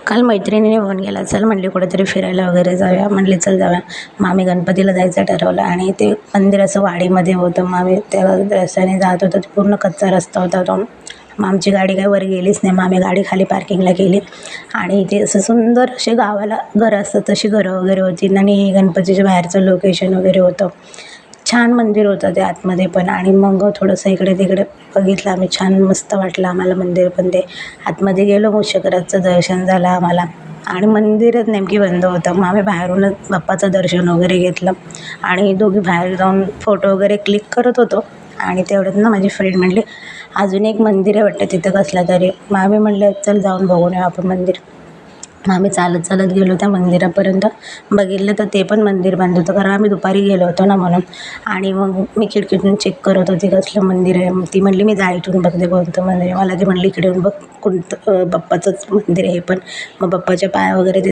काल मैत्रिणीने फोन केला, चल म्हणली कुठेतरी फिरायला वगैरे जाऊया. म्हणली चल जाऊया. मग आम्ही गणपतीला जायचं ठरवलं आणि ते मंदिर असं वाडीमध्ये होतं. मग आम्ही त्या रस्त्याने जात होतो. ते पूर्ण कच्चा रस्ता होता तो. मग आमची गाडी काही वर गेलीच नाही. मग आम्ही गाडी खाली पार्किंगला केली आणि ते असं सुंदर असे गावाला घरं असतात तशी घरं वगैरे होती आणि गणपतीच्या बाहेरचं लोकेशन वगैरे होतं. छान मंदिर होतं ते आतमध्ये पण. आणि मग थोडंसं इकडे तिकडे बघितलं आम्ही. छान मस्त वाटलं आम्हाला मंदिर पण. ते आतमध्ये गेलो, मोक्षकराचं दर्शन झालं आम्हाला आणि मंदिरच नेमकी बंद होतं. मग आम्ही बाहेरूनच बाप्पाचं दर्शन वगैरे घेतलं आणि दोघी बाहेर जाऊन फोटो वगैरे क्लिक करत होतो. आणि तेवढ्यात ना माझी फ्रेंड म्हटली, अजून एक मंदिर आहे वाटतं तिथं कसलं तरी. मग आम्ही म्हटलं चल जाऊन बघून येऊ आपण मंदिर. मग आम्ही चालत चालत गेलो त्या मंदिरापर्यंत. बघितलं तर ते पण मंदिर बंद होतं, कारण आम्ही दुपारी गेलो होतो ना म्हणून. आणि मग मी खिडकीतून चेक करत होते कसलं मंदिर आहे. मग ती म्हणली मी जा इथून बघते कोणतं मंदिर आहे. मला ती म्हणली इकडे येऊन बघ कोणतं बाप्पाचंच मंदिर आहे हे पण. मग बाप्पाच्या पाया वगैरे